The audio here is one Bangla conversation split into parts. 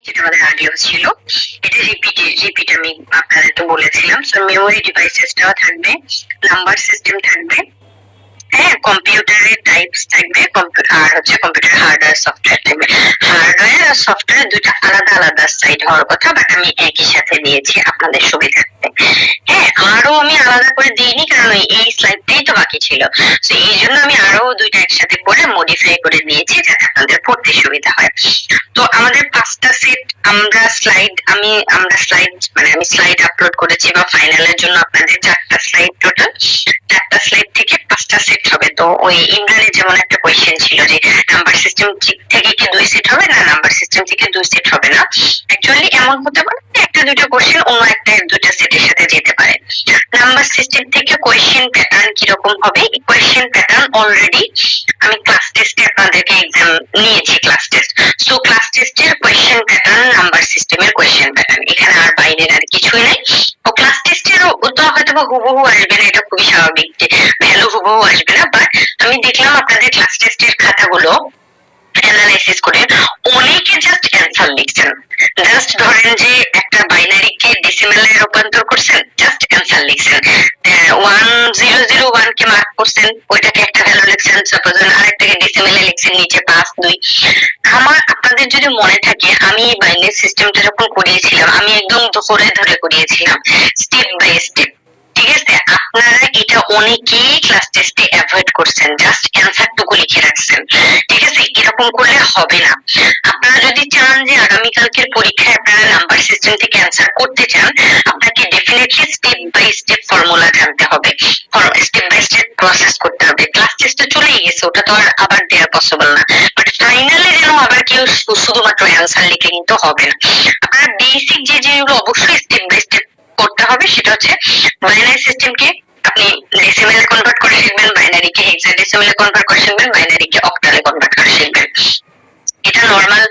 যেটা আমাদের আগেও ছিল। এটা রিপিট আমি আপনাদেরকে বলেছিলাম। সো মেমোরি ডিভাইসেসটাও থাকবে, নাম্বার সিস্টেম থাকবে, হ্যাঁ, কম্পিউটারের টাইপস থাকবে, আর হচ্ছে কম্পিউটার হার্ডওয়্যার সফটওয়্যার থাকবে। হার্ডওয়্যার আর সফটওয়্যার দুইটা আলাদা আলাদা সাইড হওয়ার কথা, বাট আমি একই সাথে দিয়েছি আপনাদের সুবিধার্থে। হ্যাঁ, আরো আমি আলাদা করে দিইনি, কারণ এই স্লাইডটাই তো বাকি ছিল। তো এই জন্য আমি আরো দুইটা একসাথে করে মডিফাই করে দিয়েছি, যাতে আপনাদের পড়তে সুবিধা হয়। তো আমাদের 5টা সেট আমরা স্লাইড আপলোড করেছি, বা ফাইনালের জন্য আপনাদের 4টা স্লাইড, টোটাল 4টা স্লাইড থেকে 5টা সেট হবে। তো ওই ইমরানের যেমন একটা কোয়েশ্চেন ছিল যে নাম্বার সিস্টেম থেকে কি 2 সেট হবে, না নাম্বার সিস্টেম থেকে 2 সেট হবে না। অ্যাকচুয়ালি এমন হতে পারে একটা দুইটা কোয়েশ্চেন অন্য একটা দুইটা সেটের সাথে যেতে পারে। নাম্বার সিস্টেম থেকে কোয়েশ্চেন প্যাটার্ন কিরকম হবে, কোয়েশ্চেন প্যাটার্ন অলরেডি আমি ক্লাস টেস্টে আপনাদেরকে এক্সাম নিয়েছি, ক্লাস টেস্ট। সো ক্লাস টেস্টের কোয়েশ্চেন প্যাটার্ন নাম্বার সিস্টেমের কোয়েশ্চেন প্যাটার্ন, এখানে আর বাইরের আর কিছুই নাই। ও ক্লাস টেস্টের উত্তর হয়তো বা হুবহু আসবে না, এটা খুবই স্বাভাবিক যে ভ্যালু হুবহু আসবে না, বাট আমি দেখলাম আপনাদের ক্লাস টেস্টের খাতাগুলো অ্যানালাইসিস করে অনেকে জাস্ট অ্যান্সার লিখছেন। জাস্ট ধরেন যে একটা বাইনারিকে ডেসিমেলে রূপান্তর করছেন, জাস্ট অ্যান্সার লিখছেন। 1001 কে মার্ক করছেন, ওইটাকে একটা ভ্যালু লিখছেন, সাপোজ আরেকটাকে ডেসিমেলে লিখছেন নিচে 5 2। আপনাদের যদি মনে থাকে, আমি বাইনারি সিস্টেমটা যখন করিয়েছিলাম, আমি একদম ধরে ধরে করিয়েছিলাম, স্টেপ বাই স্টেপ। ঠিক আছে, আপনারা এটা অনেকেই ক্লাস টেস্টে অ্যাভয়েড করছেন, জাস্ট অ্যান্সার টুকু লিখে রাখছেন। ঠিক আছে, এরকম করলে হবে না। আপনারা যদি চান যে আগামীকালকের পরীক্ষায় আপনারা নাম্বার সিস্টেম থেকে অ্যান্সার করতে চান, আপনাকে definitely step by step formula জানতে হবে, স্টেপ বাই স্টেপ প্রসেস করতে হবে। ক্লাস টেস্টে চলেই গেছে, ওটা তো আর আবার দেওয়া পসিবল না, বাট ফাইনালে যেন আবার কেউ শুধুমাত্র অ্যান্সার লিখে কিন্তু হবে না। আপনারা বেসিক যেগুলো অবশ্যই স্টেপ বাই স্টেপ করতে হবে, সেটা হচ্ছে বাইনারি সিস্টেমকে আপনি ডেসিমেলে কনভার্ট করে শিখবেন, বাইনারিকে হেক্সাডেসিমেলে কনভার্ট করে শিখবেন, বাইনারিকে অক্টালে কনভার্ট করে শিখবেন। এটা নরমাল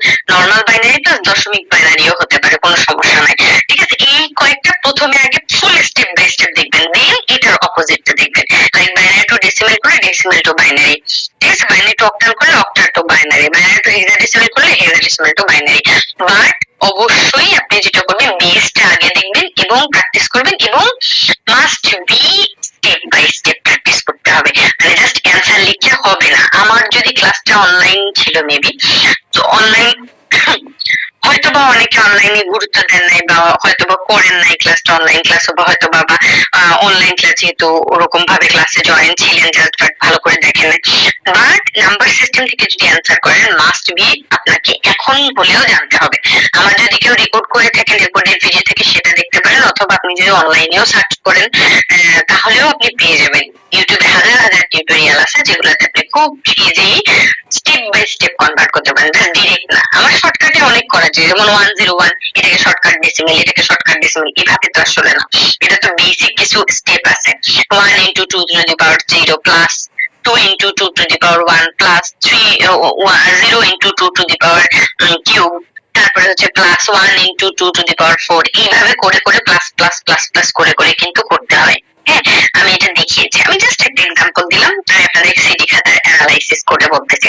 বাইনারি প্লাস দশমিক বাইনারিও হতে পারে, কোনো সমস্যা নাই। ঠিক আছে, এই কয়েকটা প্রথমে আগে ফুল স্টেপ বাই স্টেপ দেখবেন, দেন এটার অপোজিটটা দেখবেন। লাইক বাইনারি টু ডেসিমেল করে ডেসিমেল টু বাইনারি, ঠিক আছে, বাইনারি টু অক্টাল করে octal two binary, binary two hexadecimal করলে হেক্সাডেসিমেল টু বাইনারি। বাট অবশ্যই আপনি যেটা করবেন, বেসটা আগে দেখবেন এবং প্র্যাকটিস করবেন, এবং must be step by step practice করতে হবে। মানে জাস্ট অ্যান্সার লিখলে হবে না। আমার যদি ক্লাসটা অনলাইন ছিল মেবি, তো অনলাইন হয়তোবা অনেকে অনলাইনে গুরুত্ব দেন নাই, বা হয়তোবা করেন নাই ক্লাসটা, অনলাইন ক্লাস বা হয়তো বা অনলাইন ক্লাস যেহেতু ওরকম ভাবে ক্লাসে জয়েন ছিলেন, জাস্ট ভালো করে দেখেন। বাট নাম্বার সিস্টেম থেকে যদি অ্যান্সার করেন, মাস্ট বি আপনাকে এখন হলেও জানতে হবে। আমার যদি কেউ রেকর্ড করে থাকেন, রেকর্ডের ভিডিও থেকে সেটা দেখতে পারেন, অথবা আপনি যদি অনলাইনেও সার্চ করেন তাহলেও আপনি পেয়ে যাবেন। ইউটিউবে হাজার হাজার টিউটোরিয়াল আছে, যেগুলোতে আপনি খুব easy step by step convert করতে পারেন, ডিরেক্ট না। আমার শর্টকাটে অনেক করা যায়, যেমন 101 এটাকে শর্টকাট ডেসিমেল, এটাকে শর্টকাট ডেসিমেল, এভাবে তো আসলে না। এটা তো বেসিক কিছু স্টেপ আছে। 1 into 2 to the power 0 plus 2 into 2 to the power 1 plus 0 into 2 to the power cube, তারপরে হচ্ছে plus 1 into 2 to the power 4, এইভাবে করে করে প্লাস প্লাস প্লাস প্লাস করে করে কিন্তু করতে হয়। হ্যাঁ, আমি এটা দেখিয়েছি, আমি জাস্ট একটা এক্সাম্পল দিলাম, তাই আপনাদের সিডি খাতায় অ্যানালাইসিস করে বলতেছি।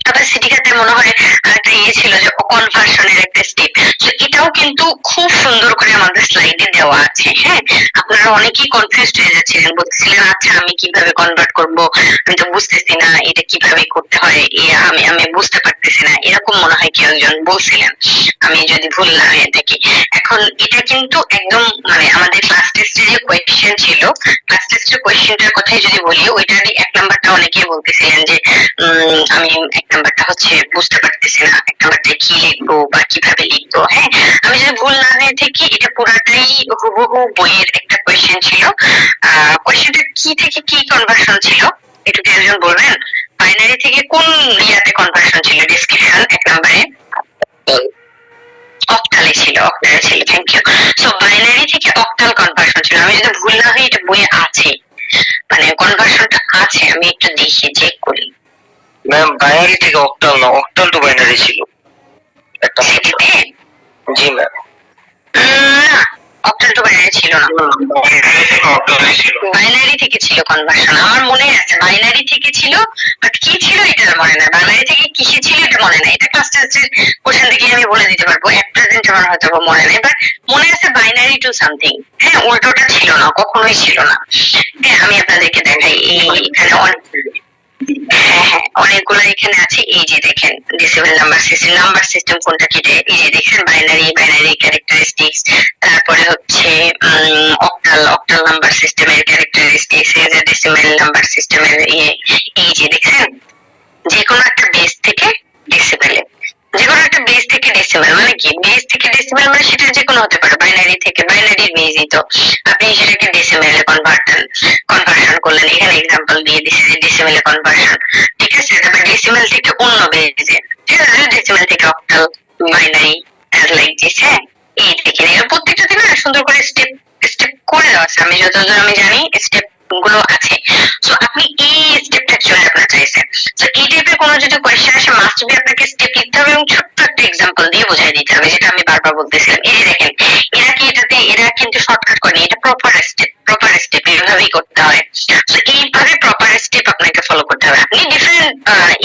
আবার সিডি খাতায় মনে হয় একটা ছিল যে কনভার্সনের একটা স্টেপ, তো এটাও কিন্তু খুব সুন্দর করে আমাদের স্লাইডে দেওয়া আছে। হ্যাঁ, আপনারা অনেকেই কনফিউজড হয়ে যাচ্ছিলেন, বলছিলেন আচ্ছা আমি কিভাবে কনভার্ট করব, আমি তো বুঝতেছি না এটা কিভাবে করতে হয়, আমি আমি বুঝতে পারতেছি না, এরকম মনে হয় কেউ একজন বলছিলেন, আমি যদি ভুল না হয়ে থাকি। এখন এটা কিন্তু একদম মানে আমাদের ক্লাস টেস্টে যে কোয়েশ্চেন ছিল, ক্লাস টেস্টের কোয়েশ্চেনটার কথাই যদি বলি, ওইটারই 1 নাম্বারটা অনেকেই বলতেছিলেন যে আমি 1 নাম্বারটা হচ্ছে বুঝতে পারতেছি না, 1 নাম্বারটা কি লিখবো বা কিভাবে লিখবো। হ্যাঁ, আমি যদি ভুল না হয়ে থাকি, এটা পুরাটাই হুবহু বইয়ের একটা কোয়েশ্চেন ছিল। কোয়েশ্চেনটা কি থেকে কি কনভার্সন ছিল একটু কি একজন বলবেন? বাইনারি থেকে কোন ইয়াতে কনভার্সন ছিল? ডেসক্রিপশন 1 নাম্বারে অক্টালে ছিল, থ্যাংক ইউ। সো বাইনারি থেকে অক্টাল কনভার্সন ছিল, আমি যদি ভুল না হই এটা বইয়ে আছে, মানে কনভার্সনটা আছে, আমি একটু দেখি চেক করি। ম্যাম বাইনারি থেকে অক্টাল না, অক্টাল টু বাইনারি ছিল একটা। সিটিতে? জি ম্যাম। না, অক্টাল টু বাইনারি ছিল না, বাইনারি থেকে ছিল কনভার্সন। আমার মনে আছে বাইনারি থেকে ছিল, বাট কি ছিল এটা আর মনে নাই, বাইনারি থেকে কিসে ছিল এটা মনে নাই। এটা ক্লাস টেস্টের কোশ্চেন থেকে আমি বলে দিতে পারবো, এট প্রেজেন্ট আমার হয়তো মনে নাই, বাট মনে আছে বাইনারি টু সামথিং। হ্যাঁ, উল্টোটা ছিল না, কখনোই ছিল না। হ্যাঁ, আমি আপনাদেরকে দেখাই, এখানে হ্যাঁ হ্যাঁ অনেকগুলো এখানে আছে। এই যে দেখেন ডেসিমেল নাম্বার সিস্টেম কোনটা কেটে, এই যে দেখছেন বাইনারি ক্যারেক্টারিস্টিক্স, তারপরে হচ্ছে অক্টাল নাম্বার সিস্টেমের ক্যারেক্টারিস্টিক্স, এই যে ডেসিমেল নাম্বার সিস্টেমের এই যে দেখছেন যে কোনো একটা বেস থেকে ডেসিমেলে, যে কোনো একটা বেস থেকে ডেসিমেল মানে কি, বেস থেকে ডেসিমেল মানে সেটা যে কোনো হতে পারে, বাইনারি থেকে, বাইনারির বেসই তো, আপনি সেটাকে ডেসিমেলে কনভার্সন করলেন। এখানে এক্সাম্পল দিয়ে দিচ্ছে যে ডেসিমেলে কনভার্সন, ঠিক আছে। তারপর ডেসিমেল থেকে অন্য বেসে, ঠিক আছে, ডেসিমেল থেকে অক্টাল, বাইনারি, লাইক দিস। হ্যাঁ, এই দেখেন এর প্রত্যেকটা দিন সুন্দর করে স্টেপ স্টেপ করে দেওয়া আছে, আমি যতদূর আমি জানি স্টেপ গুলো আছে। সো আপনি এই স্টেপটা চলে আপনার চাইছেন। সো এই টাইপের কোনো যদি কোয়েশ্চেন আসে মাস্ট বি আপনাকে স্টেপ লিখতে হবে এবং ছোট্ট একটা এক্সাম্পল দিয়ে বোঝাই দিতে হবে, যেটা আমি বারবার বলতেছিলাম। এই যে দেখেন এরা কিন্তু শর্টকাট করেনি, এটা প্রপার স্টেপ এইভাবেই করতে হয়। সো এইভাবে প্রপার স্টেপ আপনাকে ফলো করতে হবে। আপনি ডিফারেন্ট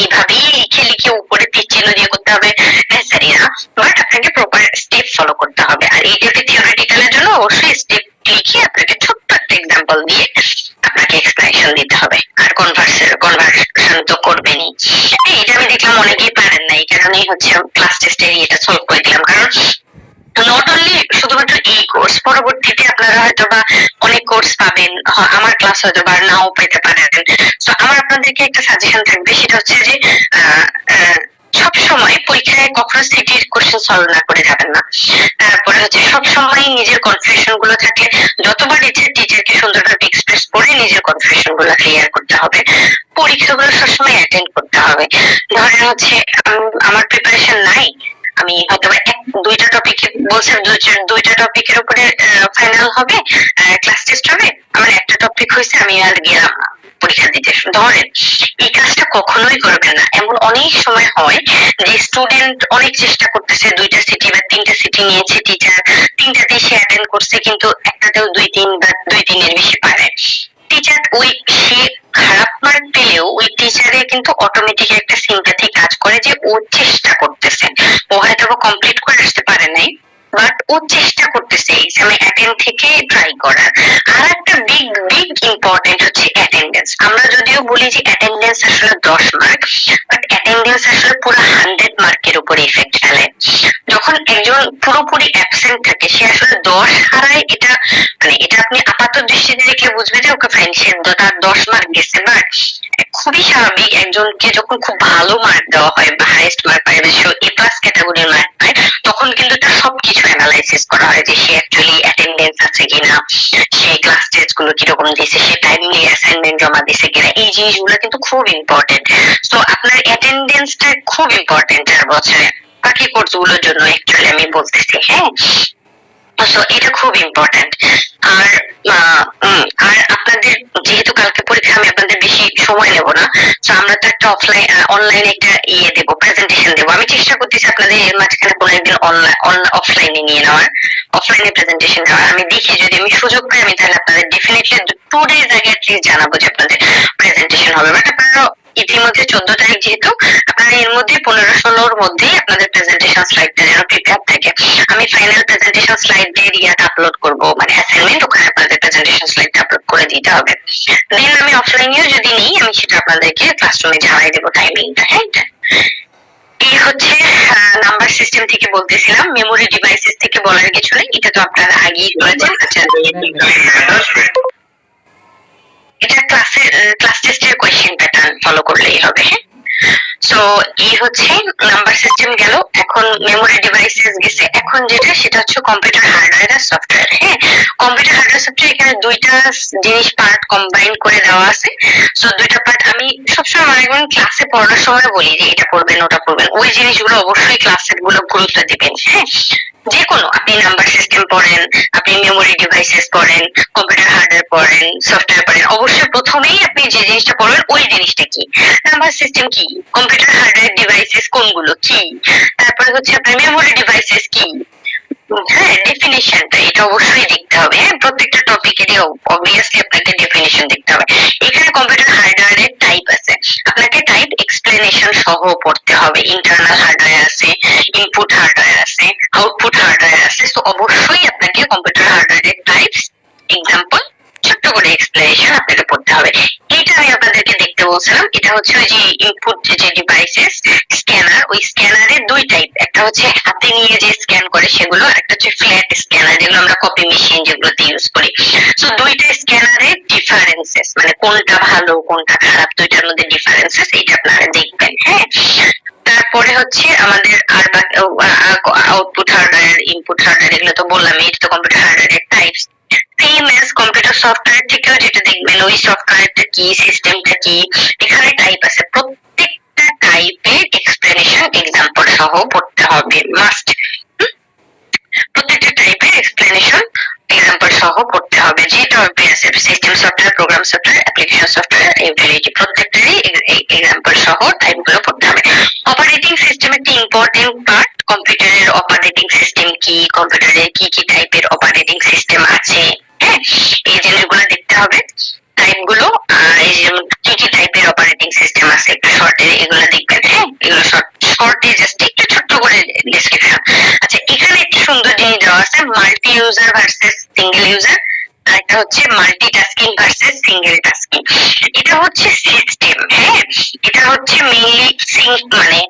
এইভাবেই লিখে উপরে তীর চিহ্ন দিয়ে করতে হবে নেসেসারি না, বাট আপনাকে প্রপার স্টেপ ফলো করতে হবে। আর এই টাইপের থিওরিটিক্যালের জন্য অবশ্যই স্টেপ লিখে আপনাকে ছোট্ট একটা এক্সাম্পল দিয়ে আপনাকে এক্সপ্লেনেশন দিতে হবে। আর কনভার্সন তো করবেনই। এটা আমি দেখলাম অনেকেই পারেন না, এই কারণেই হচ্ছে ক্লাস টেস্টে এটা সলভ করে দিলাম। কারণ নট অনলি শুধুমাত্র এই কোর্স, পরবর্তীতে আপনারা হয়তো বা অনেক কোর্স পাবেন, আমার ক্লাস হয়তো বা নাও পেতে পারেন। তো আমার আপনাদেরকে একটা সাজেশন থাকবে, সেটা হচ্ছে যে সব সময় পরীক্ষায় কখনো সিটির কোশ্চেন সলভ না করে যাবেন না। তারপরে হচ্ছে সব সময় নিজের কনফিউশন গুলো থাকলে যতবার ইচ্ছে টিচারকে সুন্দরভাবে এক্সপ্রেস করে নিজের কনফিউশন গুলো ক্লিয়ার করতে হবে। পরীক্ষাগুলো সবসময় অ্যাটেন্ড করতে হবে। ধরেন হচ্ছে আমার প্রিপারেশন নাই, আমি হয়তো দুইটা টপিকে বলছে, দুইটা টপিকের উপরে ফাইনাল হবে, ক্লাস টেস্ট হবে, আমার একটা টপিক হয়েছে, আমি আর গেলাম না পরীক্ষা দিতে। ধরেন এই কাজটা কখনোই করবেন না। এমন অনেক সময় হয় যে স্টুডেন্ট অনেক চেষ্টা করতেছে, দুইটা সিটি বা তিনটা সিটি নিয়েছে টিচার, তিনটাতেই সে অ্যাটেন্ড করছে, কিন্তু একটাতেও 2-3 বা 2-3 এর বেশি পারে। টিচার সে খারাপ মার্ক পেলেও ওই টিচারের কিন্তু অটোমেটিক একটা সিম্প্যাথি কাজ করে যে ও চেষ্টা করতেছে, ও হয়তো কমপ্লিট করে আসতে পারে নাই, বাট ও চেষ্টা করতেছে এক্সামে অ্যাটেন্ড থেকে ট্রাই করার। আর একটা বিগ ইম্পর্টেন্ট হচ্ছে অ্যাটেন্ডেন্স। আমরা যদিও বলি যে অ্যাটেন্ডেন্স আসলে 10 মার্ক, বাট অ্যাটেন্ডেন্স আসলে পুরো 100 মার্কের উপরে ইফেক্ট ফেলে। যখন একজন পুরোপুরি অ্যাবসেন্ট থাকে সে আসলে 10 হারায়, এটা মানে এটা আপনি আপাত দৃষ্টিতে দেখলে বুঝবে যে ওকে ফাইন, সে তার 10 মার্ক গেছে। বাট খুবই স্বাভাবিক একজনকে যখন খুব ভালো মার্ক দেওয়া হয় বা হাইয়েস্ট মার্ক পায়, এ প্লাস ক্যাটাগরির মার্ক পায়, তখন কিন্তু তার সবকিছু অ্যানালাইসিস করা হয় যে সে অ্যাকচুয়ালি অ্যাটেন্ডেন্স আছে কিনা, সে ক্লাস টেস্ট গুলো কিরকম দিয়েছে, সে টাইমলি অ্যাসাইনমেন্ট জমা দিয়েছে কিনা, এই জিনিসগুলো কিন্তু খুব ইম্পর্টেন্ট। তো আপনার অ্যাটেন্ডেন্সটা খুব ইম্পর্টেন্ট আর বছরে বাকি কোর্স গুলোর জন্য অ্যাকচুয়ালি আমি বলতেছি। হ্যাঁ, তো এটা খুব ইম্পর্টেন্ট। আর আর আপনাদের যেহেতু কালকে পরীক্ষা, আমি আপনাদের বেশি সময় নেব না। তো আমরা তো একটা অনলাইনে একটা দেবো, প্রেজেন্টেশন দেবো। আমি চেষ্টা করতেছি আপনাদের এর মাঝখানে কোনো একদিন অফলাইনে নিয়ে নেওয়ার, অফলাইনে প্রেজেন্টেশন দেওয়ার। আমি দেখি যদি আমি সুযোগ পাই, আমি তাহলে আপনাদের ডেফিনেটলি 2 days আগে অ্যাটলিস্ট জানাবো যে আপনাদের প্রেজেন্টেশন হবে। বাট আপনারা ইতিমধ্যে 14 তারিখ যেহেতু, আপনারা এর মধ্যে 15-16-র মধ্যেই আপনাদের প্রেজেন্টেশন স্লাইডটা যেন প্রিপেয়ার থাকে। আমি ফাইনাল প্রেজেন্টেশন স্লাইড দিয়ে আপলোড করব, মানে অ্যাসাইনমেন্ট, ওখানে আপনাদের প্রেজেন্টেশন স্লাইডটা আপলোড করে দিতে হবে। দেন আমি অফলাইনেও যদি নিই, আমি সেটা আপনাদেরকে ক্লাসরুমে জানাই দেবো টাইমিংটা। হ্যাঁ, এই হচ্ছে নাম্বার সিস্টেম থেকে বলতেছিলাম। মেমোরি ডিভাইসেস থেকে বলার কিছু নেই, এটা তো আপনারা আগেই বলেছেন। আচ্ছা, এটা ক্লাস টেস্টের কোয়েশ্চেন প্যাটার্ন ফলো করলেই হবে। হ্যাঁ, সো এই হচ্ছে নাম্বার সিস্টেম গেল। এখন মেমোরি ডিভাইসেস গেছে। এখন যেটা সেটা হচ্ছে কম্পিউটার হার্ডওয়্যার আর সফটওয়্যার। হ্যাঁ, কম্পিউটার হার্ডওয়্যার সফটওয়্যার, এখানে দুইটা জিনিস পার্ট কম্বাইন করে দেওয়া আছে। সো দুইটা পার্ট আমি সবসময় মনে করেন ক্লাসে পড়ার সময় বলি যে এটা পড়বেন ওটা পড়বেন, ওই জিনিসগুলো অবশ্যই ক্লাসের গুলো গুরুত্ব দিবেন। হ্যাঁ, যে কোনো আপনি নাম্বার সিস্টেম পড়েন, আপনি মেমোরি ডিভাইসেস পড়েন, কম্পিউটার হার্ডওয়্যার পড়েন, সফটওয়্যার পড়েন, অবশ্যই প্রথমেই আপনি যে জিনিসটা পড়বেন ওই জিনিসটা কি, নাম্বার সিস্টেম কি, কম্পিউটার হার্ডওয়্যার ডিভাইসেস কোনগুলো কি, তারপরে হচ্ছে আপনার মেমোরি ডিভাইসেস কি, হ্যাঁ, ডেফিনেশনটা এটা অবশ্যই দেখতে হবে। হ্যাঁ, প্রত্যেকটা টপিকেরই অবভিয়াসলি আপনাকে ডেফিনেশন দেখতে হবে। এখানে কম্পিউটার হার্ডওয়্যারের টাইপ আছে, আপনাকে টাইপ এক্সপ্লেনেশন সহ পড়তে হবে। ইন্টারনাল হার্ডওয়্যার আছে, ইনপুট হার্ডওয়্যার আছে, আউটপুট হার্ডওয়্যার আছে। তো অবশ্যই আপনাকে কম্পিউটার হার্ডওয়্যারের টাইপস, এক্সাম্পল, ছোট্ট করে এক্সপ্লেনেশন আপনাকে পড়তে হবে। এটা আমি আপনাদেরকে দেখতে বলছিলাম। এটা হচ্ছে ওই যে ইনপুট যে ডিভাইসেস, স্ক্যানার, ওই স্ক্যানারের দুই টাইপ, একটা হচ্ছে হাতে নিয়ে যে স্ক্যান করে সেগুলো, একটা হচ্ছে ফ্ল্যাট স্ক্যানার যেগুলো আমরা কপি মেশিন যেগুলোতে ইউজ করি। তো দুইটা স্ক্যানারের ডিফারেন্সেস, মানে কোনটা ভালো কোনটা খারাপ, দুইটার মধ্যে ডিফারেন্সেস এইটা আপনারা দেখবেন। হ্যাঁ, তারপরে হচ্ছে আমাদের আর আউটপুট হার্ডওয়্যার, ইনপুট হার্ডওয়্যার, এগুলো তো বললাম, এটা তো কম্পিউটার হার্ডওয়্যারের types. Same as computer software থেকেও যেটা দেখবেন ওই সফটওয়্যারটা কি, সিস্টেমটা কি, এখানে টাইপ আছে। প্রত্যেকটা টাইপের এক্সপ্লেনেশন এক্সাম্পল সহ পড়তে হবে, মাস্ট। প্রত্যেকটা টাইপের এক্সপ্লেনেশন এক্সাম্পল সহ পড়তে হবে। যে টপিক আছে, system software, program software, application software, utility, প্রত্যেকটারই এক্সাম্পল সহ টাইপগুলো পড়তে হবে। অপারেটিং সিস্টেম একটা ইম্পর্টেন্ট পার্ট। কম্পিউটারের অপারেটিং সিস্টেম কি, কম্পিউটারে কি কি টাইপের অপারেটিং সিস্টেম আছে, হ্যাঁ, এই জিনিসগুলো দেখতে হবে। টাইপগুলো, এই যে কি কি টাইপের অপারেটিং সিস্টেম আছে একটু শর্টে এগুলো দেখবেন। হ্যাঁ, এগুলো শর্টে জাস্ট একটু ছোট্ট করে ডেসক্রিপশন। আচ্ছা, এখানে একটি সুন্দর জিনিস দেওয়া আছে, multi user versus single user. একটা হচ্ছে মাল্টিটাস্কিং ভার্সেস সিঙ্গেল টাস্কিং। এটা হচ্ছে সিস্টেম। হ্যাঁ, এটা হচ্ছে মেইনলি মানে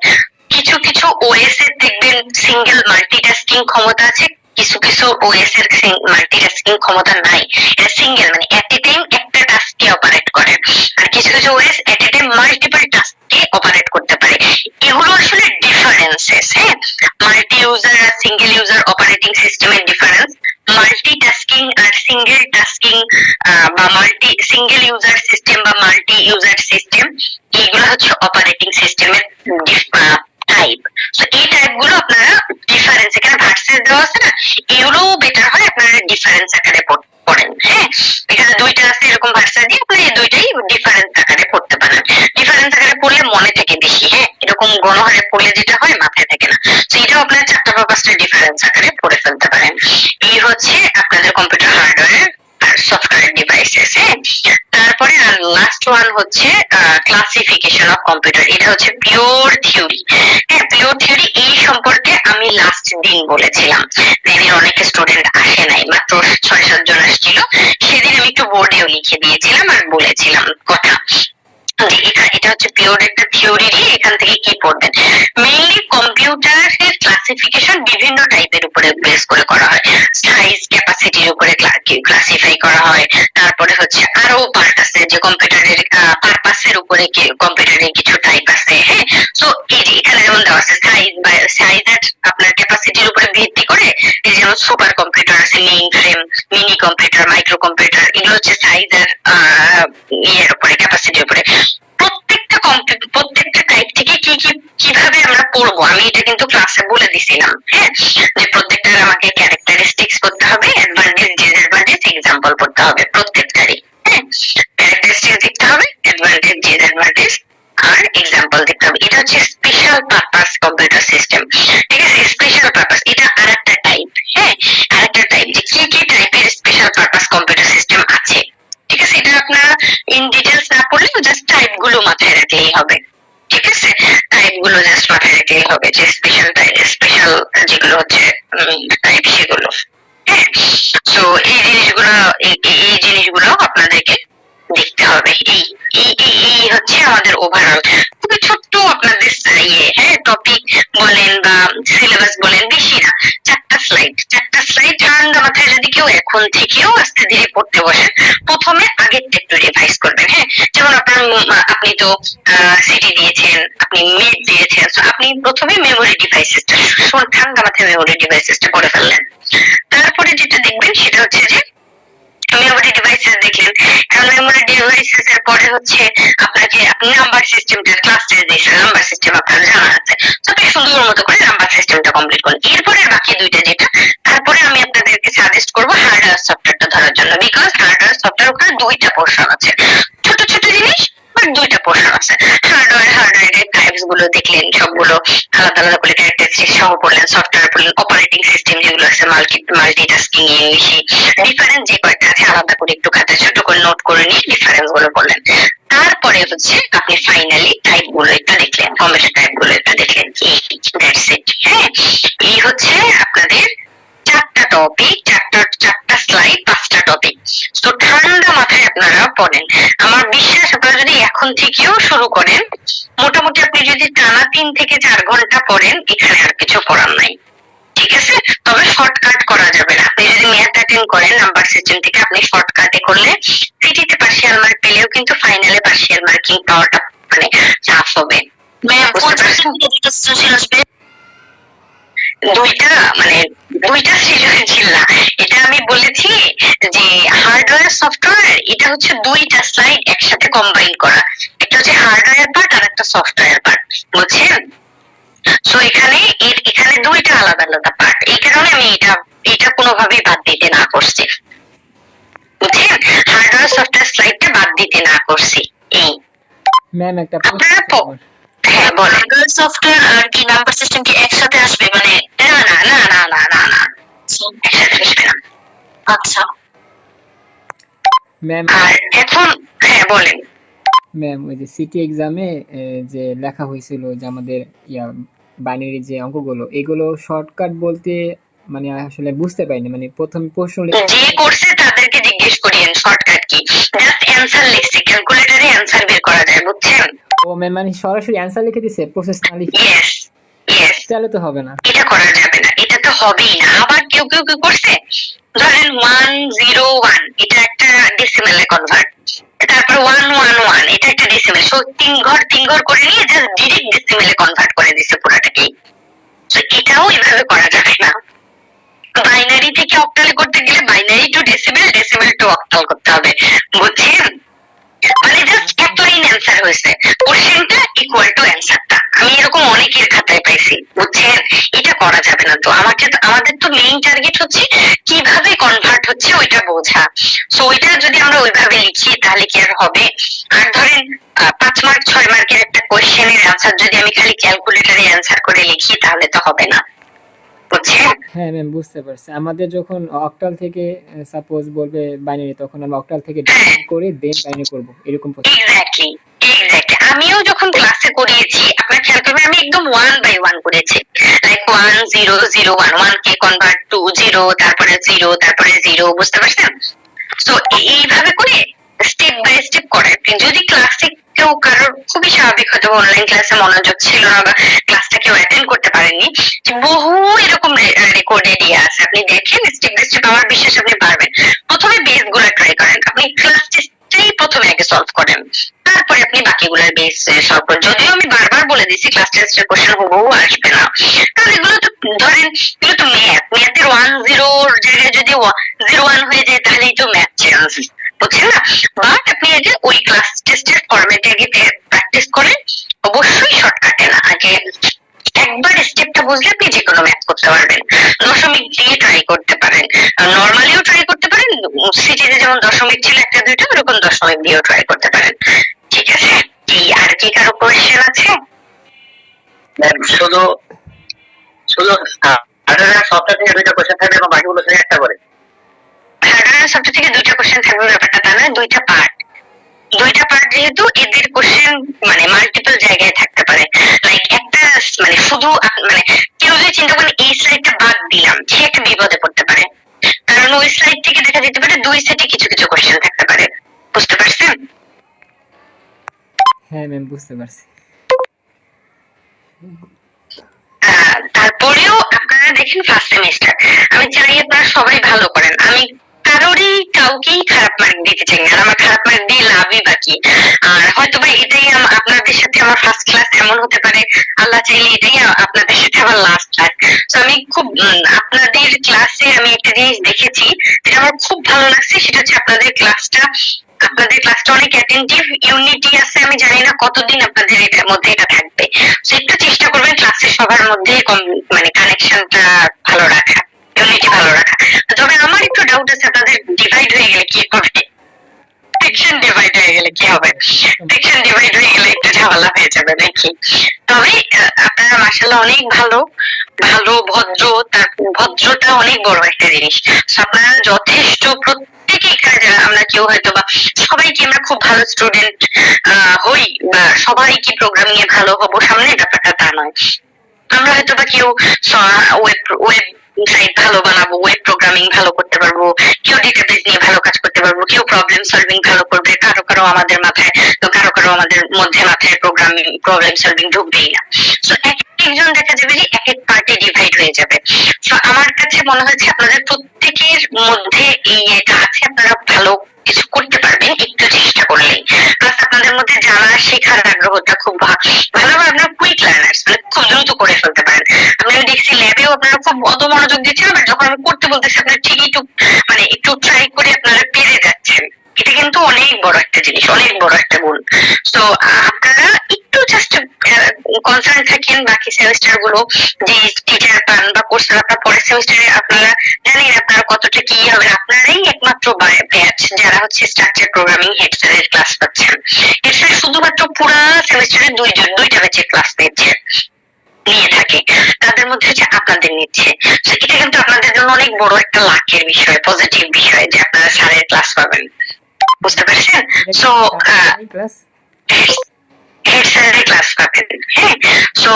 কিছু কিছু ওএস এর দেখবেন সিঙ্গেল মাল্টিটাস্কিং ক্ষমতা আছে, কিছু কিছু ওএস এর মাল্টিটাস্কিং ক্ষমতা নাই। এটা সিঙ্গেল মানে এট এ টাইম একটা টাস্কে অপারেট করে, আর কিছু কিছু OS at a time multiple টাস্কে অপারেট করতে পারে। এগুলো আসলে ডিফারেন্সেস। হ্যাঁ, মাল্টি ইউজার আর সিঙ্গেল ইউজার অপারেটিং সিস্টেমের ডিফারেন্স। মাল্টিটাস্কিং আর সিঙ্গেল টাস্কিং বা সিঙ্গেল ইউজার সিস্টেম বা মাল্টি ইউজার সিস্টেম, এগুলো হচ্ছে অপারেটিং সিস্টেমের টাইপ। তো এই টাইপ গুলো আপনারা ডিফারেন্স, এখানে ভার্সেস দেওয়া আছে না, এগুলো বেটার হয় আপনারা ডিফারেন্স আকারে পড়েন। হ্যাঁ, এখানে দুইটা আছে এরকম ভার্সেস দিয়ে আপনি এই দুইটাই ডিফারেন্স আকারে পড়তে পারেন। ডিফারেন্স আকারে পড়লে মনে থাকে বেশি। হ্যাঁ, এরকম গণহারে পড়লে যেটা হয় মাথায় থাকে না। তো এটাও আপনারা চারটা বা পাঁচটা ডিফারেন্স আকারে পড়ে ফেলতে পারেন। এই হচ্ছে আপনাদের কম্পিউটার হার্ডওয়্যার আর সফটওয়্যার ডিভাইসেস। হ্যাঁ, তারপরে আর লাস্ট ওয়ান হচ্ছে ক্লাসিফিকেশন অফ কম্পিউটার। এটা হচ্ছে পিওর থিওরি। হ্যাঁ, পিওর থিওরি এই সম্পর্কে আমি লাস্ট দিন বলেছিলাম, সেদিন অনেক স্টুডেন্ট আসে নাই, মাত্র 6-7 জন আসছিল। সেদিন আমি একটু বোর্ডেও লিখে দিয়েছিলাম আর বলেছিলাম কথা যে এটা হচ্ছে পিওর একটা থিওরি। এখান থেকে কি পড়বেন, মেইনলি কম্পিউটারের ক্লাসিফিকেশন বিভিন্ন টাইপের উপরে বেস করে করা হয়। সাইজ, ক্যাপাসিটির উপরে ক্লাসিফাই করা হয়। তারপরে হচ্ছে আরো পার্ট আছে যে কম্পিউটারের পারপাসের উপরে কম্পিউটারের কিছু টাইপ আছে। হ্যাঁ, তো এই যে এখানে যেমন দেওয়া আছে সাইজ বা সাইজের আপনার ক্যাপাসিটির উপরে ভিত্তি করে, এই যেমন সুপার কম্পিউটার আছে, main frame, mini computer, micro computer, এগুলো হচ্ছে সাইজের ইয়ের উপরে, ক্যাপাসিটির উপরে। প্রত্যেকটা টাইপ থেকে কি কি কিভাবে আমরা পড়বো আমি এটা কিন্তু ক্লাসে বলে দিছিলাম। হ্যাঁ, যে প্রত্যেকটার আমাকে ক্যারেক্টারিস্টিক্স করতে হবে, অ্যাডভান্টেজ, ডিসঅ্যাডভান্টেজ, এক্সাম্পল পড়তে হবে প্রত্যেকটারই। হ্যাঁ, ক্যারেক্টারিস্টিক্স দেখতে হবে, অ্যাডভান্টেজ, ডিসঅ্যাডভান্টেজ আর এক্সাম্পল দেখতে হবে। এটা হচ্ছে স্পেশাল পারপাস কম্পিউটার সিস্টেম। ঠিক আছে, স্পেশাল পারপাস এটা আরেকটা টাইপ। হ্যাঁ, আরেকটা টাইপ যে কি কি টাইপের স্পেশাল পারপাস কম্পিউটার সিস্টেম আছে। ঠিক আছে, এটা আপনারা ইন ডিটেলস না পড়লেও জাস্ট টাইপ গুলো মাথায় রাখলেই হবে। ঠিক আছে, টাইপ গুলো জাস্ট মাথায় রাখলেই হবে যে স্পেশাল যেগুলো হচ্ছে টাইপ সেগুলো। হ্যাঁ, তো এই জিনিসগুলো আপনাদেরকে দেখতে হবে। এই হচ্ছে আমাদের ওভারঅল খুবই ছোট্ট আপনাদের হ্যাঁ, টপিক বলেন বা সিলেবাস বলেন, বেশি না, 4টা স্লাইড ঠান্ডা মাথায় যদি কেউ এখন থেকেও আস্তে ধীরে পড়তে বসেন, প্রথমে আগেরটা একটু রিভাইজ করবেন। হ্যাঁ, যেমন আপনি তো সিটি দিয়েছেন, আপনি মেট দিয়েছেন, তো আপনি প্রথমে মেমোরি ডিভাইসেসটা ঠান্ডা মাথায় মেমোরি ডিভাইসেসটা পড়ে ফেললেন। তারপরে যেটা দেখবেন সেটা হচ্ছে যে মেমোরি ডিভাইসেস দেখলেন। এখন মেমোরি ডিভাইসেস এর পরে হচ্ছে আপনি নাম্বার সিস্টেমটা ক্লাস টেস্ট দিয়েছেন, নাম্বার সিস্টেম আপনার জানা আছে, তো আপনি সুন্দর মতো করে নাম্বার সিস্টেমটা কমপ্লিট করুন। এরপরে বাকি দুইটা যেটা, তারপরে আমি আপনাদেরকে সাজেস্ট করবো হার্ডওয়্যার সফটওয়্যারটা ধরার জন্য, বিকজ হার্ডওয়্যার সফটওয়্যার ওখানে দুইটা পোর্শন আছে, ছোট ছোট জিনিস বাট দুইটা পোর্শন আছে। হার্ডওয়্যারের টাইপস গুলো দেখলেন, সবগুলো আলাদা আলাদা করে ক্যারেক্টারিস্টিক সহ পড়লেন, সফটওয়্যার পড়লেন, অপারেটিং সিস্টেম যেগুলো আছে মাল্টিটাস্কিং ইংলিশে ডিফারেন্স যে কয়েকটা আছে আলাদা করে একটু খাতায় ছোট করে নোট করে নিয়ে ডিফারেন্স গুলো পড়লেন। তারপরে হচ্ছে আপনি ফাইনালি টাইপ গুলো একটু দেখলেন, কম্পিউটার টাইপ গুলো একটু দেখলেন, দ্যাটস ইট। হ্যাঁ, এই হচ্ছে আপনাদের চারটা টপিক, চারটা স্লাইড, পাঁচটা টপিক। তো ঠান্ডা মাথায় আপনারা পড়েন। আমার বিশ্বাস আপনারা যদি এখন থেকেও শুরু করেন, মোটামুটি আপনি যদি টানা 3 থেকে 4 ঘন্টা পড়েন, এখানে আর কিছু পড়ার নাই, ঠিক আছে? তবে শর্টকাট করা যাবে না। আপনি যদি ম্যাথ অ্যাটেন্ড করেন নাম্বার সিস্টেম থেকে, আপনি শর্টকাটে করলে সিটিতে পার্শিয়াল মার্ক পেলেও কিন্তু ফাইনালে পার্শিয়াল মার্কিং পাওয়াটা মানে টাফ হবে। আসবে দুইটা, মানে দুইটা সৃজনশীল না, এটা আমি বলেছি যে হার্ডওয়্যার সফটওয়্যার এটা হচ্ছে দুইটা স্লাইড একসাথে কম্বাইন করা, এটা হচ্ছে হার্ডওয়্যার পার্ট আর একটা সফটওয়্যার পার্ট, বুঝছেন? সো এখানে দুইটা আলাদা আলাদা পার্ট, এই কারণে আমি এটা কোনোভাবেই বাদ দিতে না করছি, বুঝছেন? হার্ডওয়্যার সফটওয়্যার স্লাইডটা বাদ দিতে না করছি। এই ম্যাম একটা আপনারা হ্যাঁ বলেন, সফটওয়্যার আর কি নাম্বার সিস্টেম কি একসাথে আসবে? মানে না না না না না না না একসাথে আসবে না। আচ্ছা, ম্যাম আর এখন হ্যাঁ বলেন। ম্যাম ওই যে সিটি এক্সামে যে লেখা হয়েছিল যে আমাদের বাইনারি যে অঙ্কগুলো, এগুলো শর্টকাট বলতে মানে আসলে বুঝতে পারিনি, মানে প্রথম প্রশ্ন যে করছে তাদেরকে জিজ্ঞেস করিয়েন শর্টকাট কি, জাস্ট অ্যানসার লিখছে, ক্যালকুলেটরে অ্যানসার বের করা যায়, বুঝছেন? ও ম্যাম মানে সরাসরি অ্যান্সার লিখে দিছে, প্রসেস না লিখে? ইয়েস ইয়েস, তাহলে তো হবে না, এটা করা যাবে না, এটা তো হবেই না। আবার কেউ কেউ কি করছে, ধরেন 101 এটা একটা ডেসিমেলে কনভার্ট, তারপর 111 এটা একটা ডেসিমেল, সো তিন ঘর করে নিয়ে জাস্ট ডিরেক্ট ডেসিমেলে কনভার্ট করে দিছে পুরোটাকেই। তো এটাও এভাবে করা যাবে না। বাইনারি থেকে অক্টালে করতে গেলে binary two decimal, decimal two octal করতে হবে, বুঝছেন? মানে জাস্ট এক লাইন অ্যান্সার হয়েছে, কোশ্চেনটা ইকুয়াল টু অ্যান্সারটা, আমি এরকম অনেকের খাতায় পাইছি, বুঝছেন? এটা করা যাবে না। তো আমাদের তো মেইন টার্গেট হচ্ছে কিভাবে কনভার্ট হচ্ছে ওইটা বোঝা। সো ওইটা যদি আমরা ওইভাবে লিখি তাহলে কি আর হবে? আর ধরেন 5 মার্ক 6 মার্কের একটা কোশ্চেনের অ্যান্সার যদি আমি খালি ক্যালকুলেটরে অ্যান্সার করে লিখি তাহলে তো হবে না, বুঝছেন? হ্যাঁ ম্যাম বুঝতে পারছি। আমাদের যখন অক্টাল থেকে সাপোজ বলবে বাইনারি, তখন আমরা অক্টাল থেকে করে দেন বাইনারি করব, এরকম এক্স্যাক্টলি এক্স্যাক্টলি। আমিও যখন ক্লাসে করিয়েছি আপনার খেয়াল করবেন আমি একদম 1 বাই 1 করেছি, লাইক 1 0 0 1 1 কে কনভার্ট টু 0, তারপরে 0, তারপরে 0, বুঝতে পারছেন? তো এইভাবে করে স্টেপ বাই স্টেপ করে। যদি ক্লাসে কেউ কারোর খুবই স্বাভাবিক হয়তো অনলাইন ক্লাসে মনোযোগ ছিল না বা ক্লাসটা কেউ অ্যাটেন্ড করতে পারেননি, বহু এরকম রেকর্ডে দিয়ে আছে, আপনি দেখেন স্টেপ বাই স্টেপ, আমার বিশ্বাস আপনি পারবেন। প্রথমে বেস গুলো ট্রাই করেন, আপনি ক্লাস টেস্টটাই প্রথমে আগে সলভ করেন, তারপরে আপনি বাকিগুলোর বেস সলভ করেন। যদিও আমি বারবার বলে দিচ্ছি ক্লাস টেস্টের কোশ্চেন হুবহু আসবে না, কারণ এগুলো তো ধরেন এগুলো তো ম্যাথের 1 0 জায়গায় যদি 01 হয়ে যায় তাহলেই তো ম্যাথ চেঞ্জ, বুঝছেন না? বাট আপনি আগে ওই ক্লাস টেস্টের ফরম্যাটে আগে প্র্যাকটিস করেন, অবশ্যই শর্টকাটে না, আগে একবার স্টেপটা বুঝলে আপনি যে কোনো ম্যাথ করতে পারবেন। দশমিক দিয়ে ট্রাই করতে পারেন, নরমালিও ট্রাই করতে পারেন, সিটিতে যেমন দশমিক ছিল একটা দুইটা, ওরকম দশমিক দিয়েও ট্রাই করতে পারেন, ঠিক আছে? এই আর কি কারো কোয়েশ্চেন আছে? শুধু শুধু হার্ডওয়্যার সফটওয়্যার থেকে দুইটা কোশ্চেন থাকবে এবং বাকিগুলো থেকে একটা করে? হার্ডওয়্যার সবটা থেকে দুইটা কোশ্চেন থাকবে ব্যাপারটা তা না, দুইটা পার্ট যেহেতু এদের কোশ্চেন মানে মাল্টিপল জায়গায় থাকতে পারে, লাইক একটা মানে শুধু মানে কেউ যদি চিন্তা করেন এই স্লাইডটা বাদ দিলাম, সে একটা বিপদে পড়তে পারে, কারণ ওই স্লাইড থেকে দেখা যেতে পারে দুই সেটে কিছু কিছু কোশ্চেন থাকতে পারে, বুঝতে পারছেন? হ্যাঁ ম্যাম বুঝতে পারছি। তারপরেও আপনারা দেখেন ফার্স্ট সেমিস্টার, আমি চাই আপনারা সবাই ভালো করেন, আমি কাউকেই খারাপ মার্ক দিতে চাই না, আর আমার খারাপ মার্ক দিয়ে লাভই বাকি। আর হয়তো বা এটাই আপনাদের সাথে আমার ফার্স্ট ক্লাস, এমন হতে পারে আল্লাহ চাইলে এটাই আপনাদের সাথে আমার লাস্ট ক্লাস। তো আমি খুব আপনাদের ক্লাসে আমি একটা জিনিস দেখেছি যেটা আমার খুব ভালো লাগছে, সেটা হচ্ছে আপনাদের ক্লাসটা অনেক অ্যাটেন্টিভ, ইউনিটি আছে। আমি জানি না কতদিন আপনাদের এটার মধ্যে এটা থাকবে। তো একটু চেষ্টা করবেন ক্লাসে সবার মধ্যে মানে কানেকশনটা ভালো রাখা, ইউনিটি ভালো রাখা। তবে আমার একটু ডাউট আছে, আপনাদের ডিভাইড হয়ে গেলে কি হবে, সেকশন ডিভাইড হয়ে গেলে কি হবে, সেকশন ডিভাইড হয়ে গেলে একটু ঝামেলা হয়ে যাবে নাকি? তবে আপনারা মাশাআল্লাহ অনেক ভালো ভালো ভদ্র, তার ভদ্রতা অনেক বড় একটা জিনিস। আপনারা যথেষ্ট, প্রত্যেকে এখানে যারা আমরা কেউ হয়তো বা সবাইকে আমরা খুব ভালো স্টুডেন্ট হই বা সবাই কি প্রোগ্রামিং এ ভালো হবো সামনে, ব্যাপারটা তা নয়। আমরা হয়তো বা কেউ ওয়েবসাইট ভালো বানাবো, ওয়েব প্রোগ্রামিং ভালো করতে পারবো, কেউ ডেটাবেস নিয়ে ভালো কাজ করতে পারবো, কেউ প্রবলেম সলভিং ভালো করবে, কারো আমাদের মাথায় তো কারো আমাদের মধ্যে মাথায় প্রবলেম সলভিং ঢুকবেই না। তো একজন দেখা যাবে যে এক এক পার্টে ডিভাইড হয়ে যাবে। তো আমার কাছে মনে হচ্ছে আপনাদের প্রত্যেকের মধ্যে এই এটা আছে, আপনারা ভালো কিছু করতে পারবেন একটু চেষ্টা করলেই। প্লাস আপনাদের মধ্যে জানার শেখার আগ্রহটা খুব ভালো, আপনারা কুইক লার্নার্স, মানে খুব দ্রুত করে ফেলতে পারেন। আমি দেখছি ল্যাবেও আপনারা খুব অত মনোযোগ দিচ্ছেন, বাট যখন আমি করতে বলতেছি আপনারা ঠিক একটু ট্রাই করে আপনারা পেরে যাচ্ছেন। এটা কিন্তু অনেক বড় একটা জিনিস, অনেক বড় একটা গুণ। তো আপনারা একটু জাস্ট কনসার্ন থাকেন বাকি সেমিস্টার গুলো যে টিচার পান বা কোর্স আপনার পরের সেমিস্টারে আপনারা জানেন আপনারা কতটা কি হবে। আপনারাই একমাত্র ব্যাচ যারা হচ্ছে স্ট্রাকচার প্রোগ্রামিং হেড স্যারের ক্লাস পাচ্ছেন। হেড স্যার শুধুমাত্র পুরো সেমিস্টারে দুইটা ব্যাচের ক্লাস নিয়ে থাকে, তাদের মধ্যে হচ্ছে আপনাদের নিচ্ছে। এটা কিন্তু আপনাদের জন্য অনেক বড় একটা লাকের বিষয়, পজিটিভ বিষয় যে আপনারা স্যারের ক্লাস পাবেন। বুঝতে পারছেন? সো হেড স্যারের ক্লাস পাবেন। হ্যাঁ, সো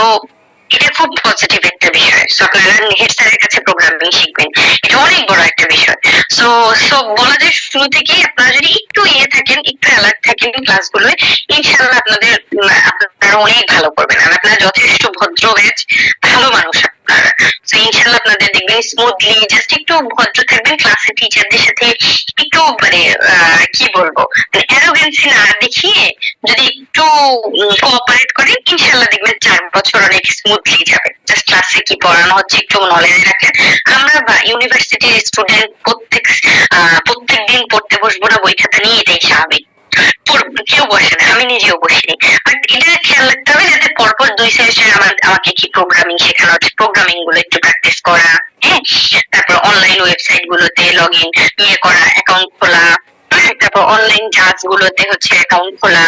এটা খুব পজিটিভ একটা বিষয়। সো আপনারা হেড স্যারের কাছে প্রোগ্রামিং শিখবেন, এটা অনেক বড় একটা বিষয়। সো বলা যায় শুরু থেকেই আপনারা যদি একটু থাকেন, একটু অ্যালার্ট থাকেন ক্লাসগুলোয়, ইনশাআল্লাহ আপনারা অনেক ভালো করবেন। আর আপনারা যথেষ্ট ভদ্র ব্যাচ, ভালো মানুষ আপনারা। তো ইনশাআল্লাহ আপনাদের দেখবেন স্মুথলি, জাস্ট একটু ভদ্র থাকবেন ক্লাসে, টিচারদের সাথে একটু মানে কি বলবো, মানে অ্যারোগেন্সি না দেখিয়ে যদি একটু কোঅপারেট করেন, ইনশাআল্লাহ দেখবেন 4 বছর অনেক স্মুথলি যাবে। জাস্ট ক্লাসে কি পড়ানো হচ্ছে একটু নলেজ রাখেন। আমরা ইউনিভার্সিটির স্টুডেন্ট প্রত্যেক দিন পড়তে বসবো না বই খাতা নিয়ে, এটাই স্বাভাবিক। কেউ বসে না, আমি নিজেও বসিনি। বাট এটা খেয়াল রাখতে হবে যাতে পরপর 2 সেমিস্টার আমাকে কি প্রোগ্রামিং শেখানো হচ্ছে, প্রোগ্রামিং গুলো একটু প্র্যাকটিস করা, হ্যাঁ, তারপর অনলাইন ওয়েবসাইট গুলোতে লগ ইন করা, অ্যাকাউন্ট খোলা, তারপর অনলাইন জাজ গুলোতে হচ্ছে অ্যাকাউন্ট খোলা,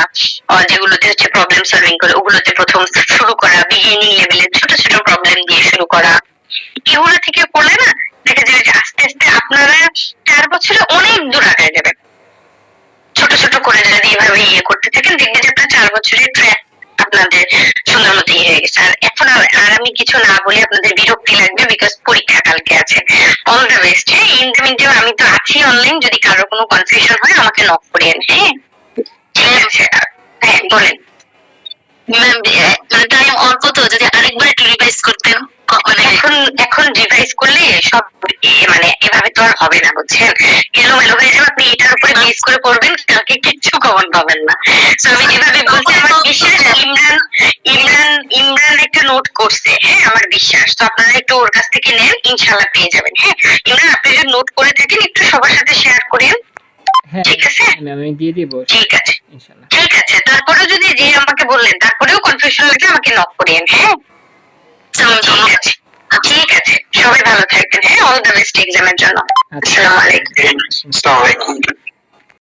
যেগুলোতে হচ্ছে প্রবলেম সলভিং করে ওগুলোতে প্রথম শুরু করা, বিগিনিং লেভেলে ছোট ছোট প্রবলেম দিয়ে শুরু করা। এগুলো থেকে করলে না দেখা যাবে যে আস্তে আস্তে আপনারা 4 বছরে অনেক দূর আগায় যাবেন। ছোট ছোট করে যদি এভাবে করতে থাকেন, দেখবেন যে আপনার 4 বছরের ট্র্যাক আপনাদের সুন্দর মতো হয়ে গেছে। আর এখন আর আমি কিছু না বলে আপনাদের বিরক্তি লাগবে, বিকজ পরীক্ষা কালকে আছে। All the best. হ্যাঁ, ইন দ্য মিন আমি তো আছি অনলাইন, যদি কারো কোনো কনফিউশন হয় আমাকে নক করিয়েন। হ্যাঁ, ঠিক আছে। হ্যাঁ, বলেন। মানে টাইম অল্প, তো যদি আরেকবার একটু রিভাইজ করতেন। মানে এখন রিভাইজ করলে সব মানে এভাবে তো আর হবে না, বুঝছেন, এলোমেলো হয়ে যাবে। আপনি এটার উপরে বেস করে পড়বেন, কালকে কিচ্ছু কমন পাবেন না। তো আমি যেভাবে বলছি, আমার বিশ্বাস ইমরান একটা নোট করছে, হ্যাঁ, আমার বিশ্বাস। তো আপনারা একটু ওর কাছ থেকে নেন, ইনশাআল্লাহ পেয়ে যাবেন। হ্যাঁ, ইমরান আপনি যদি নোট করে থাকেন একটু সবার সাথে শেয়ার করেন। ঠিক আছে, আমি দিয়ে দিব। ঠিক আছে, ইনশাআল্লাহ। ঠিক আছে, তারপরে যদি যে আমাকে বললেন তারপরেও কনফিউশন লাগলে আমাকে নক করিয়েন। হ্যাঁ, ঠিক আছে, ঠিক আছে, সবাই ভালো থাকবেন। হ্যাঁ, অল দ্য বেস্ট এক্সামের জন্য। আসসালামু আলাইকুম। আসসালামু আলাইকুম।